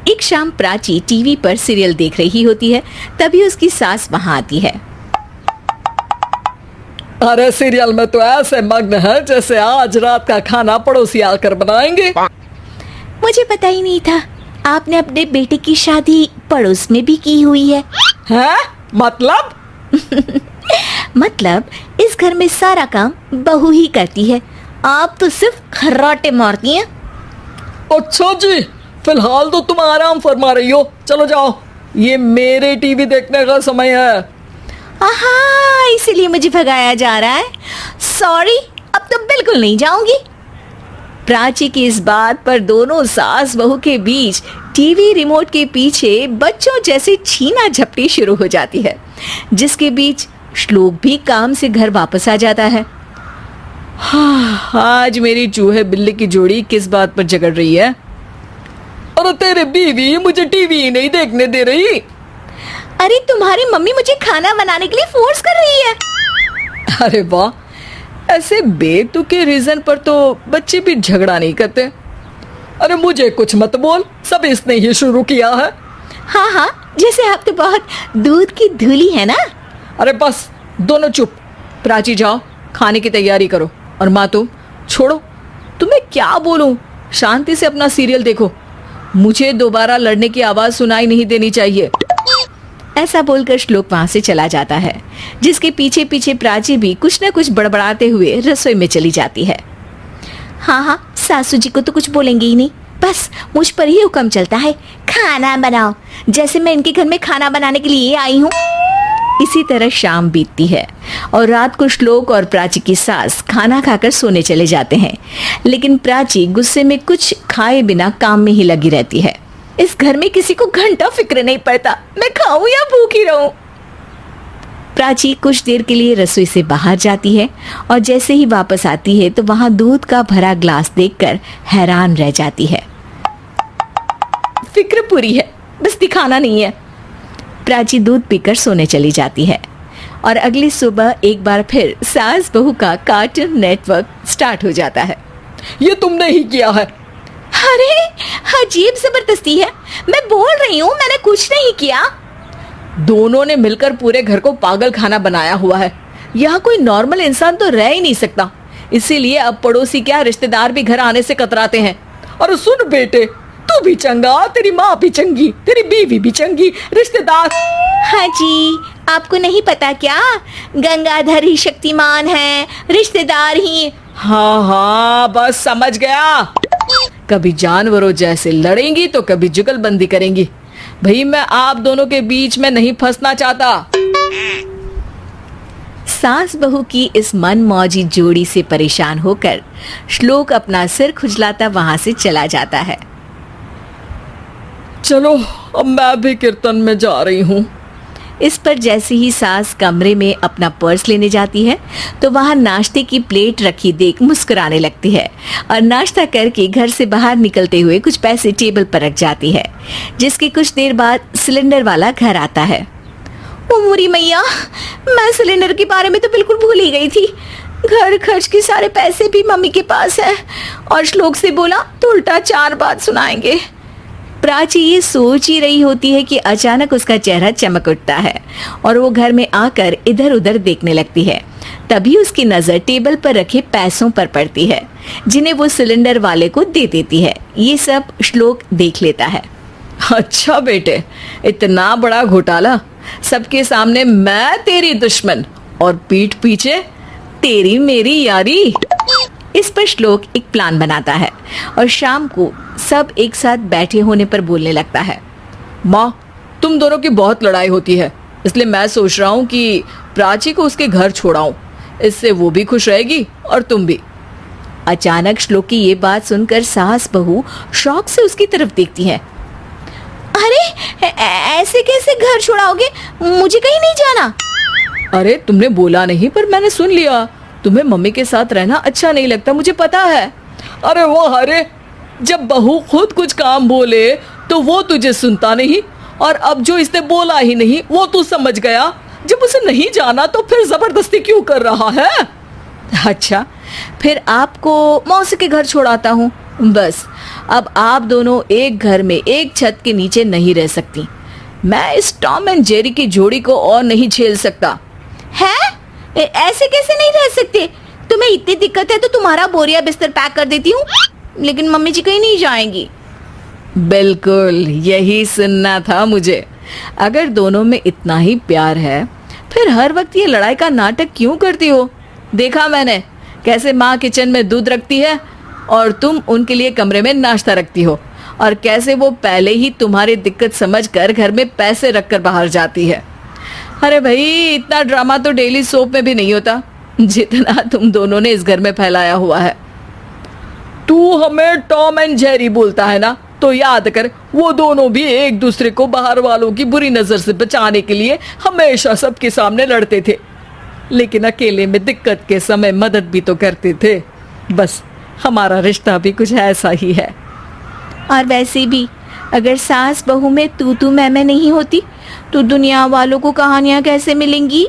एक शाम प्राची टीवी पर सीरियल देख रही होती है। तभी उसकी सास वहां आती है। अरे सीरियल में तो ऐसे मग्न है जैसे आज रात का खाना पड़ोसी आकर बनाएंगे। मुझे पता ही नहीं था आपने अपने बेटे की शादी पड़ोस में भी की हुई है। हैं? मतलब? मतलब इस घर में सारा काम बहू ही करती है, आप तो सिर्फ खर्राटे मारती हैं। अच्छा जी, फिलहाल तो तुम आराम फरमा रही हो, चलो जाओ, ये मेरे टीवी देखने का समय है। आहा, इसीलिए मुझे भगाया जा रहा है। सॉरी, अब तो बिल्कुल नहीं जाऊंगी। प्राची की इस बात पर दोनों सास बहू के बीच टीवी रिमोट के पीछे बच्चों जैसी छीना झपटी शुरू हो जाती है, जिसके बीच श्लोक भी काम से घर वापस आ जाता है। आज मेरी चूहे बिल्ली की जोड़ी किस बात पर झगड़ रही है? अरे तेरे बीवी मुझे टीवी ही नहीं देखने दे रही। अरे तुम्हारी मम्मी मुझे खाना बनाने के लिए फोर्स कर रही है। अरे वाह, ऐसे बेतुके रीजन पर तो बच्चे भी झगड़ा नहीं करते। अरे मुझे कुछ मत बोल, सब इसने ही शुरू किया है। हाँ हाँ, जैसे आप तो बहुत दूध की धूली है ना। अरे बस दोनों चुप। प्राची जाओ, खाने की तैयारी करो। और माँ तुम छोड़ो, तुम्हें क्या बोलूं, शांति से अपना सीरियल देखो, मुझे दोबारा लड़ने की आवाज सुनाई नहीं देनी चाहिए। ऐसा बोलकर श्लोक वहां से चला जाता है, जिसके पीछे पीछे प्राची भी कुछ न कुछ बड़बड़ाते हुए रसोई में चली जाती है। हाँ हाँ, सासू जी को तो कुछ बोलेंगे ही नहीं, बस मुझ पर ही हुक्म चलता है, खाना बनाओ, जैसे मैं इनके घर में खाना बनाने के लिए आई हूँ। इसी तरह शाम बीतती है और रात को श्लोक और प्राची की सास खाना खाकर सोने चले जाते हैं, लेकिन प्राची गुस्से में कुछ खाए बिना काम में ही लगी रहती है। इस घर में किसी को घंटा फिक्र नहीं पड़ता, मैं खाऊं या भूखी रहूं। प्राची कुछ देर के लिए रसोई से बाहर जाती है और जैसे ही वापस आती है तो वहां दूध का भरा ग्लास देखकर हैरान रह जाती है। फिक्र पूरी है, बस दिखाना नहीं है। प्राची दूध पीकर सोने चली जाती है और अगली सुबह एक बार फिर सास बहू का कार्टून नेटवर्क स्टार्ट हो जाता है। ये तुमने ही किया है। अरे अजीब जबरदस्ती है, मैं बोल रही हूँ मैंने कुछ नहीं किया। दोनों ने मिलकर पूरे घर को पागल खाना बनाया हुआ है। यहाँ कोई नॉर्मल इंसान तो रह ही नहीं सकता, इसीलिए अब पड़ोसी क्या रिश्तेदार भी घर आने से कतराते हैं। और सुन बेटे, तू भी चंगा, तेरी माँ भी चंगी, तेरी बीवी भी चंगी, रिश्तेदार। हाँ जी, आपको नहीं पता क्या, गंगाधर ही शक्तिमान है, रिश्तेदार ही। हाँ हाँ, बस समझ गया। कभी जानवरों जैसे लड़ेंगी तो कभी जुगलबंदी करेंगी। भाई मैं आप दोनों के बीच में नहीं फंसना चाहता। सास बहू की इस मनमौजी जोड़ी से परेशान होकर श्लोक अपना सिर खुजलाता वहां से चला जाता है। चलो अब मैं भी कीर्तन में जा रही हूँ। इस पर जैसे ही सास कमरे में अपना पर्स लेने जाती है तो वहां नाश्ते की प्लेट रखी देख मुस्कुराने लगती है और नाश्ता करके घर से बाहर निकलते हुए कुछ पैसे टेबल पर रख जाती है, जिसके कुछ देर बाद सिलेंडर वाला घर आता है। ओ मोरी मैया, मैं सिलेंडर के बारे में तो बिल्कुल भूल ही गई थी। घर खर्च के सारे पैसे भी मम्मी के पास है और श्लोक से बोला तो उल्टा 4 बात सुनाएंगे। प्राची ये सोच ही रही होती है कि अचानक उसका चेहरा चमक उठता है और वो घर में आकर इधर उधर देखने लगती है। तभी उसकी नजर टेबल पर रखे पैसों पर पड़ती है, जिन्हें वो सिलेंडर वाले को दे देती है। ये सब श्लोक देख लेता है। अच्छा बेटे, इतना बड़ा घोटाला, सबके सामने मैं तेरी दुश्मन और पीठ पीछे तेरी मेरी यारी। इस पर श्लोक एक प्लान बनाता है और शाम को सब एक साथ बैठे होने पर बोलने लगता है। माँ, तुम दोनों की बहुत लड़ाई होती है, इसलिए मैं सोच रहा हूँ कि प्राची को उसके घर छोड़ाऊं, इससे वो भी खुश रहेगी और तुम भी। अचानक श्लोक की ये बात सुनकर सास बहू शौक से उसकी तरफ देखती है। अरे ऐसे कैसे घर छोड़ाओगे, मुझे कहीं नहीं जाना। अरे तुमने बोला नहीं पर मैंने सुन लिया, तुम्हें मम्मी के साथ रहना अच्छा नहीं लगता, मुझे पता है। अरे वो अरे, जब बहू खुद कुछ काम बोले तो वो तुझे सुनता नहीं, और अब जो इसने बोला ही नहीं वो तू समझ गया। जब उसे नहीं जाना तो फिर जबरदस्ती क्यों कर रहा है? अच्छा, फिर आपको मौसी के घर छोड़ाता हूँ, बस अब आप दोनों एक घर में एक छत के नीचे नहीं रह सकती। मैं इस टॉम एंड जेरी की जोड़ी को और नहीं झेल सकता। है? ऐसे कैसे नहीं रह सकते? तुम्हें इतनी दिक्कत है तो तुम्हारा बोरिया बिस्तर पैक कर देती हूँ, लेकिन मम्मी जी कहीं नहीं जाएंगी। बिल्कुल यही सुनना था मुझे। अगर दोनों में इतना ही प्यार है फिर हर वक्त ये लड़ाई का नाटक क्यों करती हो? देखा मैंने कैसे माँ किचन में दूध रखती है और तुम उनके लिए कमरे में नाश्ता रखती हो, और कैसे वो पहले ही तुम्हारी दिक्कत समझकर घर में पैसे रखकर बाहर जाती है। अरे भाई, इतना ड्रामा तो डेली सोप में भी नहीं होता जितना तुम दोनों ने इस घर में फैलाया हुआ है। तू हमें टॉम एंड जेरी बोलता है ना, तो याद कर वो दोनों भी एक दूसरे को बाहर वालों की बुरी नजर से बचाने के लिए हमेशा सबके सामने लड़ते थे, लेकिन अकेले में दिक्कत के समय मदद भी तो करते थे। बस हमारा रिश्ता भी कुछ ऐसा ही है। और वैसे भी अगर सास बहू में तू मैं नहीं होती तो दुनिया वालों को कहानियां कैसे मिलेंगी?